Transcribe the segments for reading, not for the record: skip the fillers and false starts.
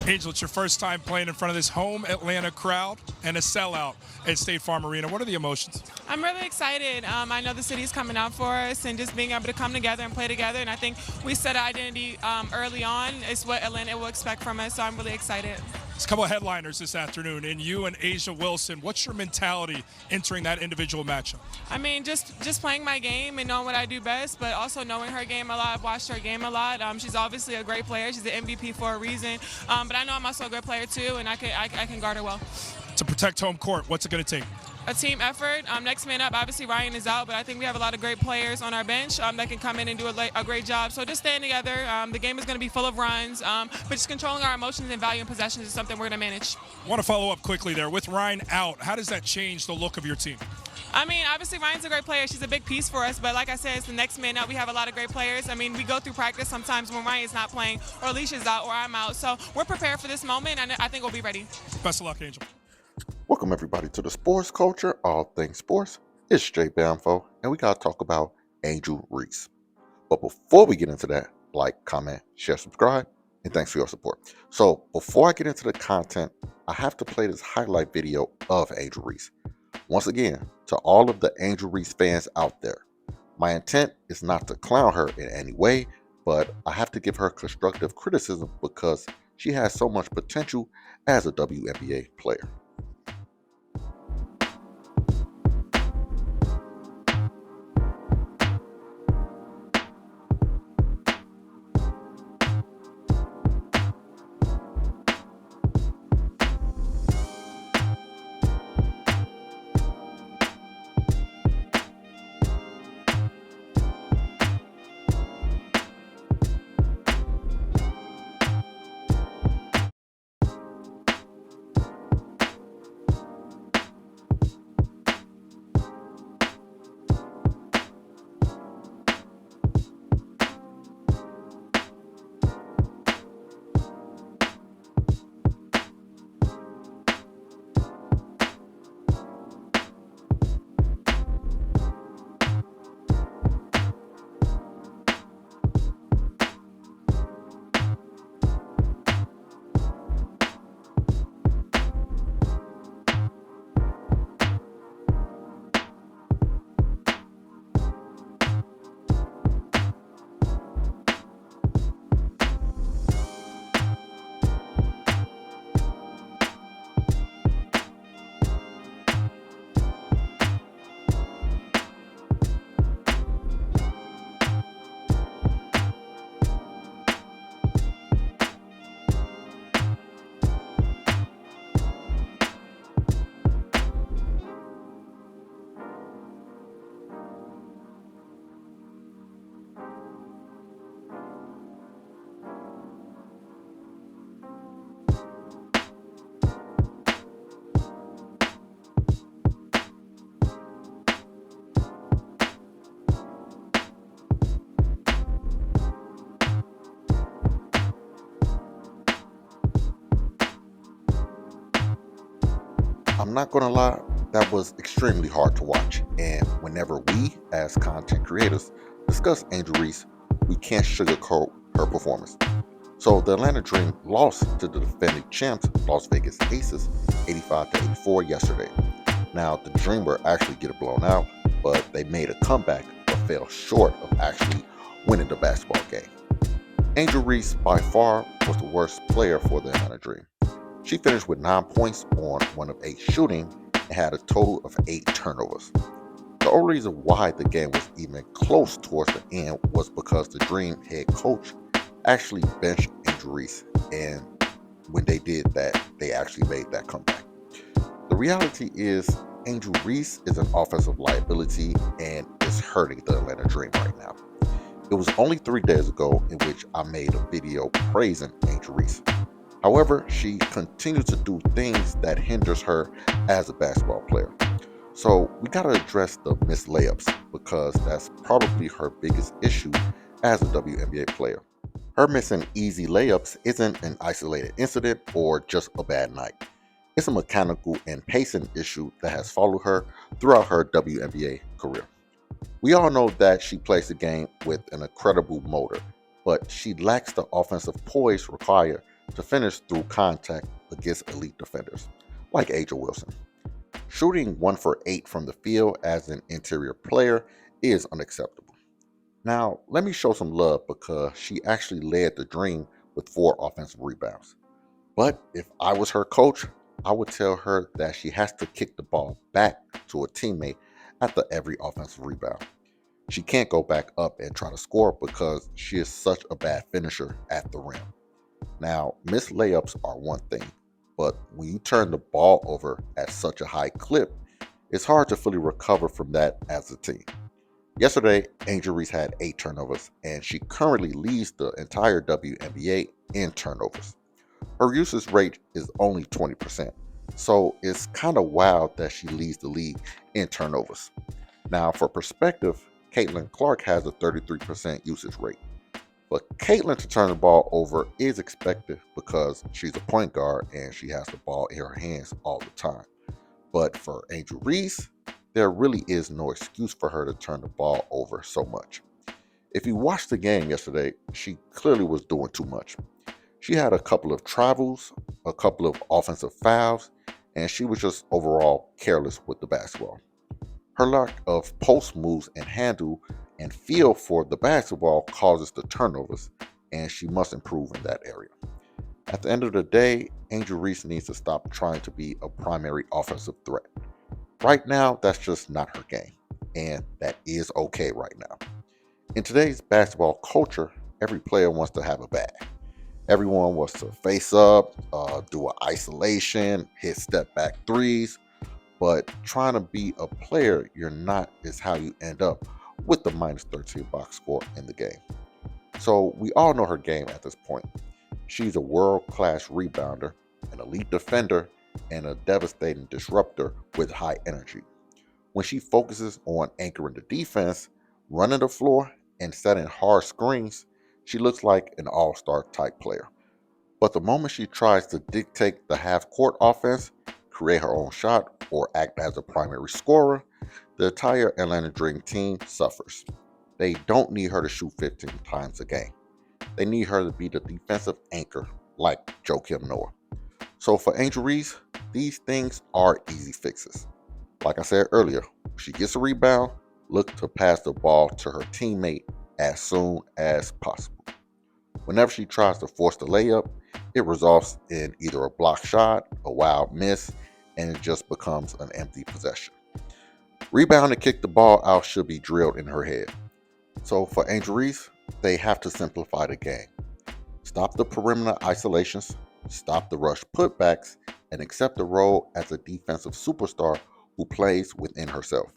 Angel, it's your first time playing in front of this home Atlanta crowd and a sellout at State Farm Arena. What are the emotions? I'm really excited. I know the city's coming out for us, and just being able to come together and play together. And I think we set an identity early on. It's what Atlanta will expect from us. So I'm really excited. There's a couple of headliners this afternoon, and you and Asia Wilson. What's your mentality entering that individual matchup? I mean, just playing my game and knowing what I do best, but also knowing her game a lot. I've watched her game a lot. She's obviously a great player. She's the MVP for a reason. But I know I'm also a good player too, and I can guard her well. To protect home court, what's it going to take? A team effort. Next man up, obviously Ryan is out, but I think we have a lot of great players on our bench that can come in and do a great job. So just staying together. The game is going to be full of runs, but just controlling our emotions and valuing possessions is something we're going to manage. I want to follow up quickly there. With Ryan out, how does that change the look of your team? I mean, obviously Ryan's a great player. She's a big piece for us, but like I said, it's the next man up. We have a lot of great players. I mean, we go through practice sometimes when Ryan's not playing, or Alicia's out, or I'm out. So we're prepared for this moment, and I think we'll be ready. Best of luck, Angel. Welcome everybody to the Sports Culture, all things sports. It's Jay Bamfo, and we gotta talk about Angel Reese. But before we get into that, like, comment, share, subscribe, and thanks for your support. So before I get into the content, I have to play this highlight video of Angel Reese. Once again, to all of the Angel Reese fans out there, my intent is not to clown her in any way, but I have to give her constructive criticism because she has so much potential as a WNBA player. I'm not gonna lie, that was extremely hard to watch. And whenever we, as content creators, discuss Angel Reese, we can't sugarcoat her performance. So the Atlanta Dream lost to the defending champs, Las Vegas Aces, 85-84 yesterday. Now the Dream were actually getting blown out, but they made a comeback but fell short of actually winning the basketball game. Angel Reese by far was the worst player for the Atlanta Dream. She finished with 9 points on 1 of 8 shooting and had a total of 8 turnovers. The only reason why the game was even close towards the end was because the Dream head coach actually benched Angel Reese, and when they did that, they actually made that comeback. The reality is Angel Reese is an offensive liability and is hurting the Atlanta Dream right now. It was only 3 days ago in which I made a video praising Angel Reese. However, she continues to do things that hinders her as a basketball player. So we gotta address the missed layups because that's probably her biggest issue as a WNBA player. Her missing easy layups isn't an isolated incident or just a bad night. It's a mechanical and pacing issue that has followed her throughout her WNBA career. We all know that she plays the game with an incredible motor, but she lacks the offensive poise required to finish through contact against elite defenders, like Angel Wilson. Shooting 1 for 8 from the field as an interior player is unacceptable. Now, let me show some love because she actually led the Dream with 4 offensive rebounds. But if I was her coach, I would tell her that she has to kick the ball back to a teammate after every offensive rebound. She can't go back up and try to score because she is such a bad finisher at the rim. Now, missed layups are one thing, but when you turn the ball over at such a high clip, it's hard to fully recover from that as a team. Yesterday, Angel Reese had 8 turnovers, and she currently leads the entire WNBA in turnovers. Her usage rate is only 20%, so it's kind of wild that she leads the league in turnovers. Now, for perspective, Caitlin Clark has a 33% usage rate. But Caitlin to turn the ball over is expected because she's a point guard and she has the ball in her hands all the time. But for Angel Reese, there really is no excuse for her to turn the ball over so much. If you watched the game yesterday, she clearly was doing too much. She had a couple of travels, a couple of offensive fouls, and she was just overall careless with the basketball. Her lack of post moves and handle and feel for the basketball causes the turnovers, and she must improve in that area. At the end of the day, Angel Reese needs to stop trying to be a primary offensive threat. Right now, that's just not her game, and that is okay right now. In today's basketball culture, every player wants to have a bag. Everyone wants to face up, do an isolation, hit step back threes, but trying to be a player you're not is how you end up with the minus 13 box score in the game. So we all know her game at this point. She's a world-class rebounder, an elite defender, and a devastating disruptor with high energy. When she focuses on anchoring the defense, running the floor, and setting hard screens, she looks like an all-star type player. But the moment she tries to dictate the half-court offense, create her own shot, or act as a primary scorer, the entire Atlanta Dream team suffers. They don't need her to shoot 15 times a game. They need her to be the defensive anchor like Joakim Noah. So for Angel Reese, these things are easy fixes. Like I said earlier, if she gets a rebound, look to pass the ball to her teammate as soon as possible. Whenever she tries to force the layup, it results in either a blocked shot, a wild miss, and it just becomes an empty possession. Rebound and kick the ball out should be drilled in her head. So for Angel Reese, they have to simplify the game. Stop the perimeter isolations, stop the rush putbacks, and accept the role as a defensive superstar who plays within herself.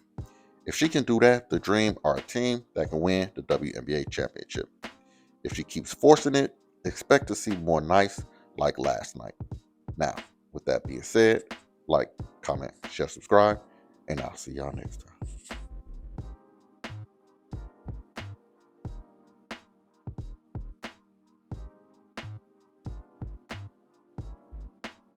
If she can do that, the Dream are a team that can win the WNBA championship. If she keeps forcing it, expect to see more nights like last night. Now, with that being said, like, comment, share, subscribe, and I'll see y'all next time.